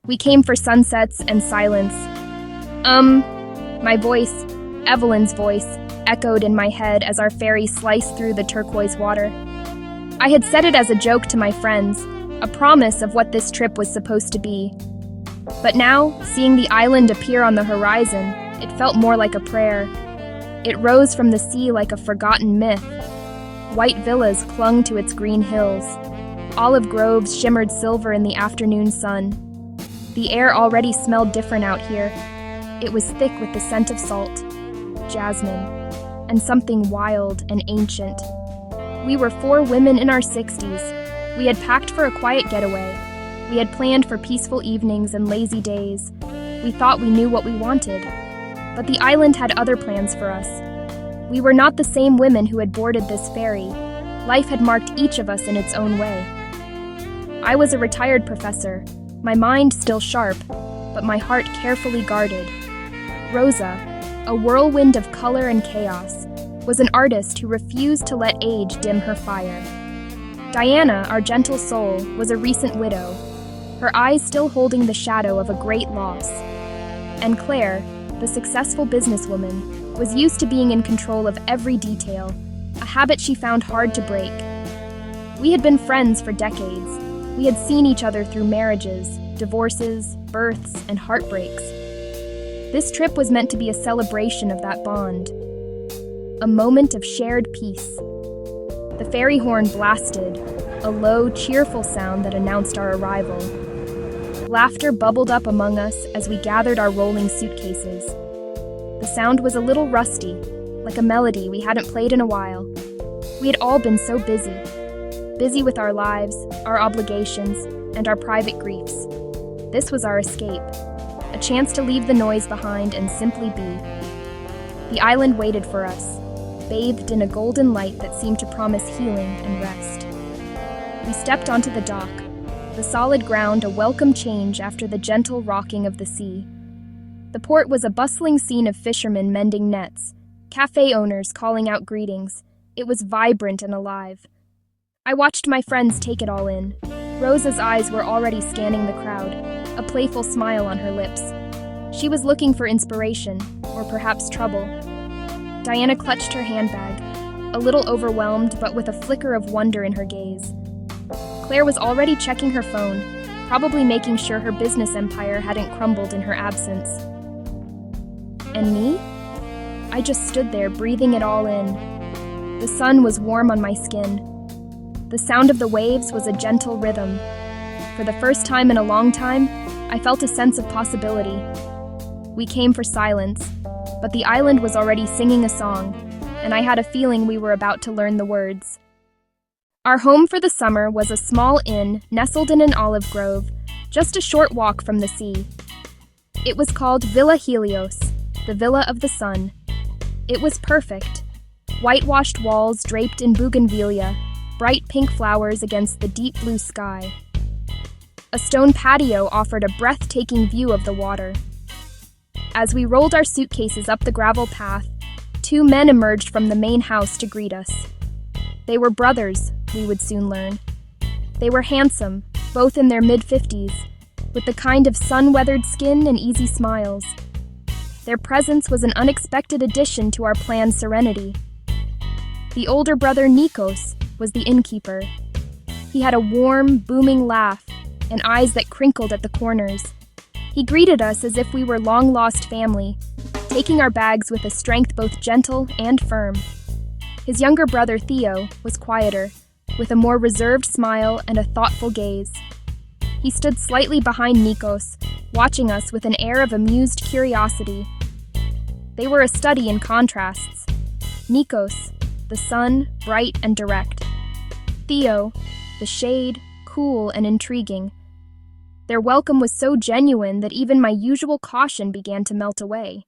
We came for sunsets and silence. My voice, Evelyn's voice, echoed in my head as our ferry sliced through the turquoise water. I had said it as a joke to my friends, a promise of what this trip was supposed to be. But now, seeing the island appear on the horizon, it felt more like a prayer. It rose from the sea like a forgotten myth. White villas clung to its green hills. Olive groves shimmered silver in the afternoon sun. The air already smelled different out here. It was thick with the scent of salt, jasmine, and something wild and ancient. We were 4 women in our 60s. We had packed for a quiet getaway. We had planned for peaceful evenings and lazy days. We thought we knew what we wanted. But the island had other plans for us. We were not the same women who had boarded this ferry. Life had marked each of us in its own way. I was a retired professor, my mind still sharp, but my heart carefully guarded. Rosa, a whirlwind of color and chaos, was an artist who refused to let age dim her fire. Diana, our gentle soul, was a recent widow, her eyes still holding the shadow of a great loss. And Claire, the successful businesswoman, was used to being in control of every detail, a habit she found hard to break. We had been friends for decades. We had seen each other through marriages, divorces, births, and heartbreaks. This trip was meant to be a celebration of that bond, a moment of shared peace. The ferry horn blasted, a low, cheerful sound that announced our arrival. Laughter bubbled up among us as we gathered our rolling suitcases. The sound was a little rusty, like a melody we hadn't played in a while. We had all been so busy with our lives, our obligations, and our private griefs. This was our escape, a chance to leave the noise behind and simply be. The island waited for us, bathed in a golden light that seemed to promise healing and rest. We stepped onto the dock, the solid ground a welcome change after the gentle rocking of the sea. The port was a bustling scene of fishermen mending nets, cafe owners calling out greetings. It was vibrant and alive. I watched my friends take it all in. Rosa's eyes were already scanning the crowd, a playful smile on her lips. She was looking for inspiration, or perhaps trouble. Diana clutched her handbag, a little overwhelmed but with a flicker of wonder in her gaze. Claire was already checking her phone, probably making sure her business empire hadn't crumbled in her absence. And me? I just stood there, breathing it all in. The sun was warm on my skin. The sound of the waves was a gentle rhythm. For the first time in a long time, I felt a sense of possibility. We came for silence, but the island was already singing a song, and I had a feeling we were about to learn the words. Our home for the summer was a small inn nestled in an olive grove, just a short walk from the sea. It was called Villa Helios, the Villa of the Sun. It was perfect. Whitewashed walls draped in bougainvillea, bright pink flowers against the deep blue sky. A stone patio offered a breathtaking view of the water. As we rolled our suitcases up the gravel path, 2 men emerged from the main house to greet us. They were brothers, we would soon learn. They were handsome, both in their mid-50s, with the kind of sun-weathered skin and easy smiles. Their presence was an unexpected addition to our planned serenity. The older brother, Nikos, was the innkeeper. He had a warm, booming laugh and eyes that crinkled at the corners. He greeted us as if we were long-lost family, taking our bags with a strength both gentle and firm. His younger brother, Theo, was quieter, with a more reserved smile and a thoughtful gaze. He stood slightly behind Nikos, watching us with an air of amused curiosity. They were a study in contrasts. Nikos, the sun, bright and direct. Theo, the shade, cool and intriguing. Their welcome was so genuine that even my usual caution began to melt away.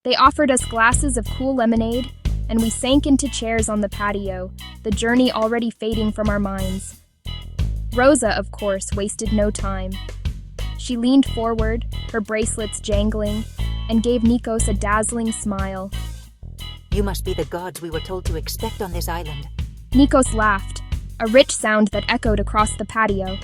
They offered us glasses of cool lemonade, and we sank into chairs on the patio, the journey already fading from our minds. Rosa, of course, wasted no time. She leaned forward, her bracelets jangling, and gave Nikos a dazzling smile. You must be the gods we were told to expect on this island. Nikos laughed, a rich sound that echoed across the patio.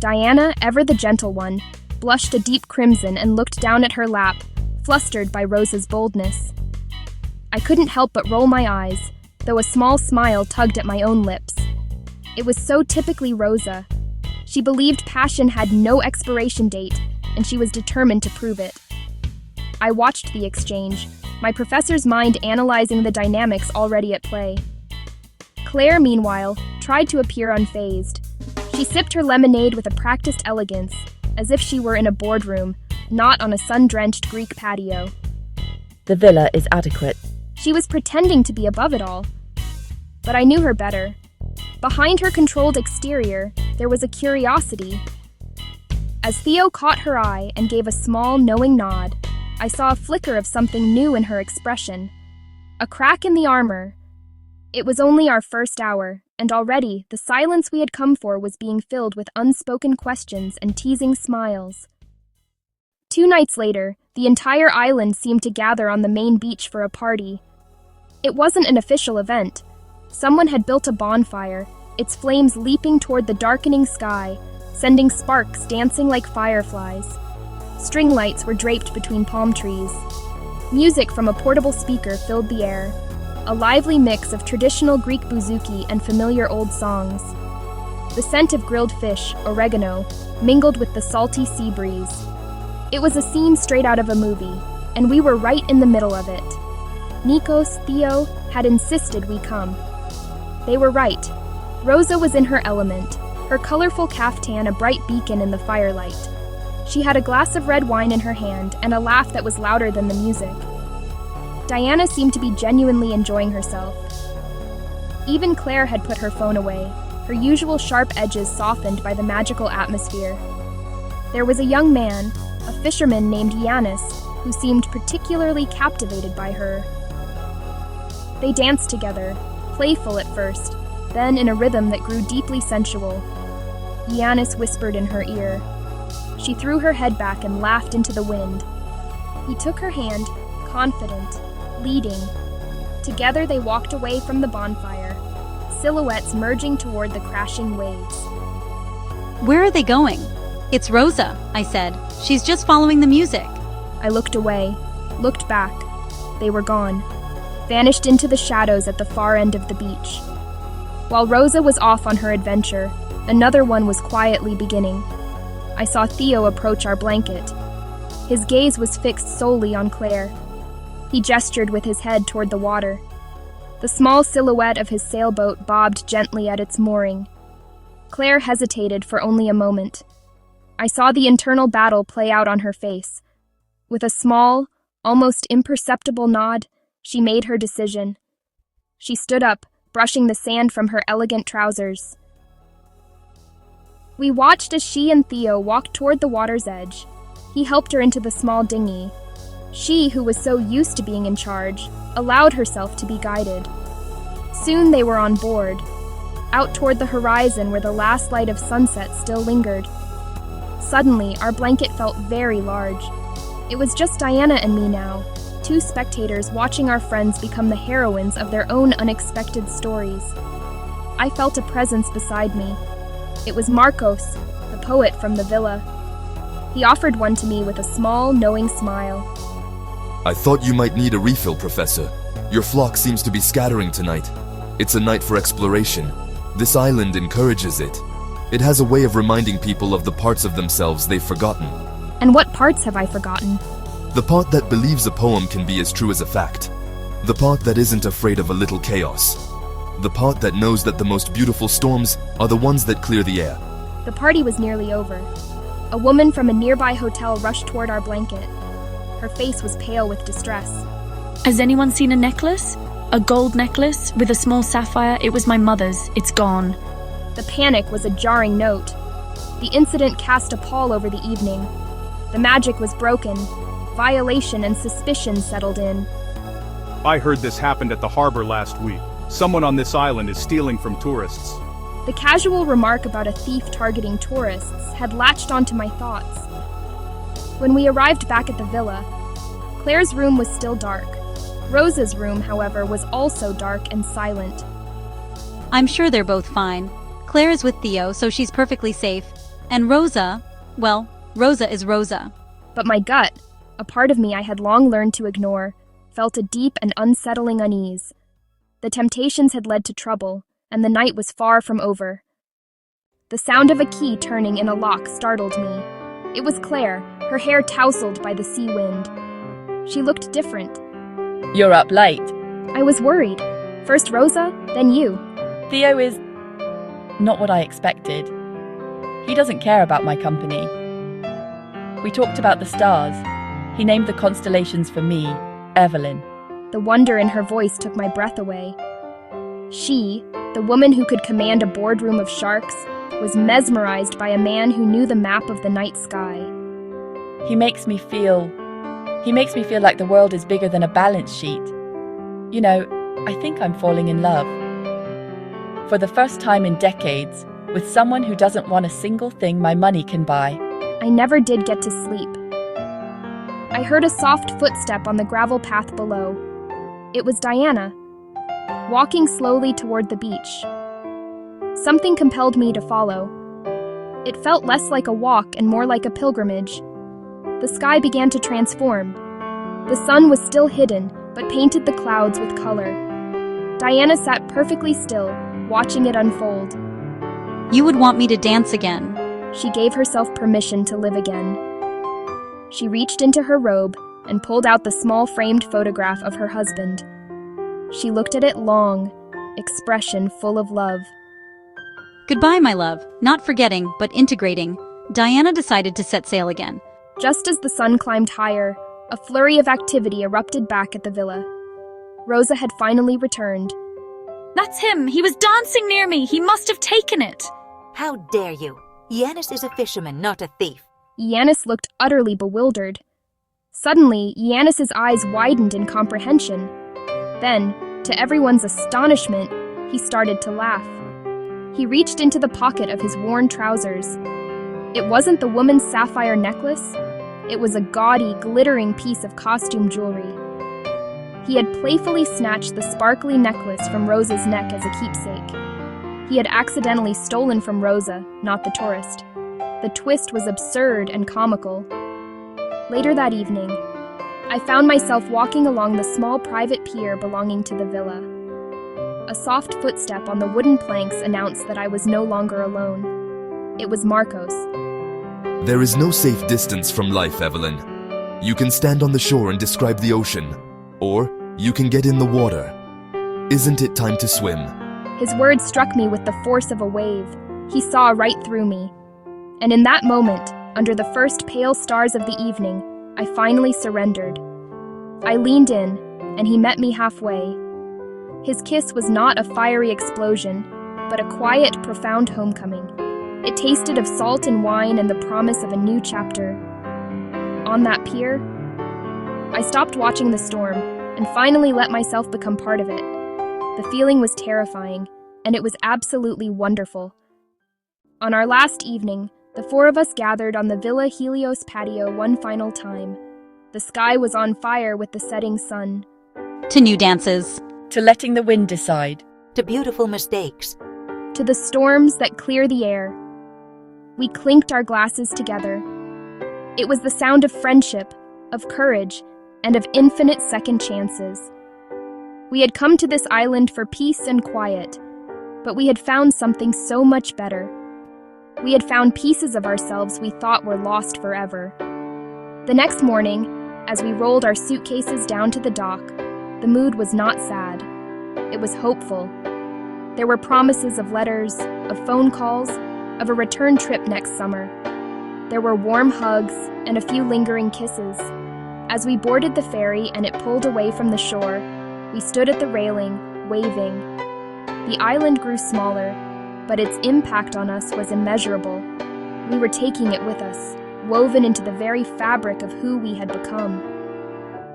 Diana, ever the gentle one, blushed a deep crimson and looked down at her lap, flustered by Rosa's boldness. I couldn't help but roll my eyes, though a small smile tugged at my own lips. It was so typically Rosa. She believed passion had no expiration date, and she was determined to prove it. I watched the exchange, my professor's mind analyzing the dynamics already at play. Claire, meanwhile, tried to appear unfazed. She sipped her lemonade with a practiced elegance, as if she were in a boardroom, not on a sun-drenched Greek patio. The villa is adequate. She was pretending to be above it all. But I knew her better. Behind her controlled exterior, there was a curiosity. As Theo caught her eye and gave a small, knowing nod, I saw a flicker of something new in her expression. A crack in the armor. It was only our first hour, and already the silence we had come for was being filled with unspoken questions and teasing smiles. 2 nights later, the entire island seemed to gather on the main beach for a party. It wasn't an official event. Someone had built a bonfire, its flames leaping toward the darkening sky, sending sparks dancing like fireflies. String lights were draped between palm trees. Music from a portable speaker filled the air, a lively mix of traditional Greek bouzouki and familiar old songs. The scent of grilled fish, oregano, mingled with the salty sea breeze. It was a scene straight out of a movie, and we were right in the middle of it. Nikos, Theo, had insisted we come. They were right. Rosa was in her element, her colorful caftan a bright beacon in the firelight. She had a glass of red wine in her hand and a laugh that was louder than the music. Diana seemed to be genuinely enjoying herself. Even Claire had put her phone away, her usual sharp edges softened by the magical atmosphere. There was a young man, a fisherman named Giannis, who seemed particularly captivated by her. They danced together, playful at first, then in a rhythm that grew deeply sensual. Giannis whispered in her ear. She threw her head back and laughed into the wind. He took her hand, confident, leading. Together they walked away from the bonfire, silhouettes merging toward the crashing waves. Where are they going? It's Rosa, I said. She's just following the music. I looked away, looked back. They were gone, vanished into the shadows at the far end of the beach. While Rosa was off on her adventure, another one was quietly beginning. I saw Theo approach our blanket. His gaze was fixed solely on Claire. He gestured with his head toward the water. The small silhouette of his sailboat bobbed gently at its mooring. Claire hesitated for only a moment. I saw the internal battle play out on her face. With a small, almost imperceptible nod, she made her decision. She stood up, brushing the sand from her elegant trousers. We watched as she and Theo walked toward the water's edge. He helped her into the small dinghy. She, who was so used to being in charge, allowed herself to be guided. Soon they were on board, out toward the horizon where the last light of sunset still lingered. Suddenly, our blanket felt very large. It was just Diana and me now, 2 spectators watching our friends become the heroines of their own unexpected stories. I felt a presence beside me. It was Marcos, the poet from the villa. He offered one to me with a small, knowing smile. I thought you might need a refill, Professor. Your flock seems to be scattering tonight. It's a night for exploration. This island encourages it. It has a way of reminding people of the parts of themselves they've forgotten. And what parts have I forgotten? The part that believes a poem can be as true as a fact. The part that isn't afraid of a little chaos. The part that knows that the most beautiful storms are the ones that clear the air. The party was nearly over. A woman from a nearby hotel rushed toward our blanket. Her face was pale with distress. Has anyone seen a necklace? A gold necklace with a small sapphire? It was my mother's. It's gone. The panic was a jarring note. The incident cast a pall over the evening. The magic was broken. Violation and suspicion settled in. I heard this happened at the harbor last week. Someone on this island is stealing from tourists. The casual remark about a thief targeting tourists had latched onto my thoughts. When we arrived back at the villa, Claire's room was still dark. Rosa's room, however, was also dark and silent. I'm sure they're both fine. Claire is with Theo, so she's perfectly safe. And Rosa, well, Rosa is Rosa. But my gut, a part of me I had long learned to ignore, felt a deep and unsettling unease. The temptations had led to trouble, and the night was far from over. The sound of a key turning in a lock startled me. It was Claire, her hair tousled by the sea wind. She looked different. You're up late. I was worried. First Rosa, then you. Theo is not what I expected. He doesn't care about my company. We talked about the stars. He named the constellations for me, Evelyn. The wonder in her voice took my breath away. She, the woman who could command a boardroom of sharks, was mesmerized by a man who knew the map of the night sky. He makes me feel like the world is bigger than a balance sheet. You know, I think I'm falling in love. For the first time in decades, with someone who doesn't want a single thing my money can buy. I never did get to sleep. I heard a soft footstep on the gravel path below. It was Diana, walking slowly toward the beach. Something compelled me to follow. It felt less like a walk and more like a pilgrimage. The sky began to transform. The sun was still hidden, but painted the clouds with color. Diana sat perfectly still, watching it unfold. You would want me to dance again. She gave herself permission to live again. She reached into her robe and pulled out the small framed photograph of her husband. She looked at it long, expression full of love. Goodbye, my love. Not forgetting, but integrating. Diana decided to set sail again. Just as the sun climbed higher, a flurry of activity erupted back at the villa. Rosa had finally returned. That's him! He was dancing near me! He must have taken it! How dare you? Yanis is a fisherman, not a thief. Yanis looked utterly bewildered. Suddenly, Yanis's eyes widened in comprehension. Then, to everyone's astonishment, he started to laugh. He reached into the pocket of his worn trousers. It wasn't the woman's sapphire necklace. It was a gaudy, glittering piece of costume jewelry. He had playfully snatched the sparkly necklace from Rosa's neck as a keepsake. He had accidentally stolen from Rosa, not the tourist. The twist was absurd and comical. Later that evening, I found myself walking along the small private pier belonging to the villa. A soft footstep on the wooden planks announced that I was no longer alone. It was Marcos. There is no safe distance from life, Evelyn. You can stand on the shore and describe the ocean, or you can get in the water. Isn't it time to swim? His words struck me with the force of a wave. He saw right through me. And in that moment, under the first pale stars of the evening, I finally surrendered. I leaned in, and he met me halfway. His kiss was not a fiery explosion, but a quiet, profound homecoming. It tasted of salt and wine and the promise of a new chapter. On that pier, I stopped watching the storm and finally let myself become part of it. The feeling was terrifying, and it was absolutely wonderful. On our last evening, the four of us gathered on the Villa Helios patio one final time. The sky was on fire with the setting sun. To new dances. To letting the wind decide. To beautiful mistakes. To the storms that clear the air. We clinked our glasses together. It was the sound of friendship, of courage, and of infinite second chances. We had come to this island for peace and quiet, but we had found something so much better. We had found pieces of ourselves we thought were lost forever. The next morning, as we rolled our suitcases down to the dock, the mood was not sad. It was hopeful. There were promises of letters, of phone calls, of a return trip next summer. There were warm hugs and a few lingering kisses. As we boarded the ferry and it pulled away from the shore, we stood at the railing, waving. The island grew smaller, but its impact on us was immeasurable. We were taking it with us, woven into the very fabric of who we had become.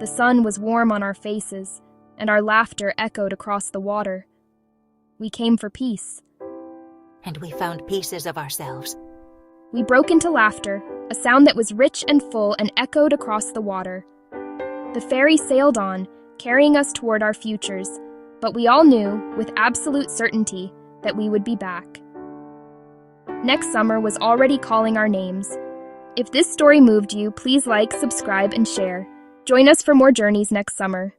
The sun was warm on our faces, and our laughter echoed across the water. We came for peace. And we found pieces of ourselves. We broke into laughter, a sound that was rich and full and echoed across the water. The ferry sailed on, carrying us toward our futures, but we all knew, with absolute certainty, that we would be back. Next summer was already calling our names. If this story moved you, please like, subscribe, and share. Join us for more journeys next summer.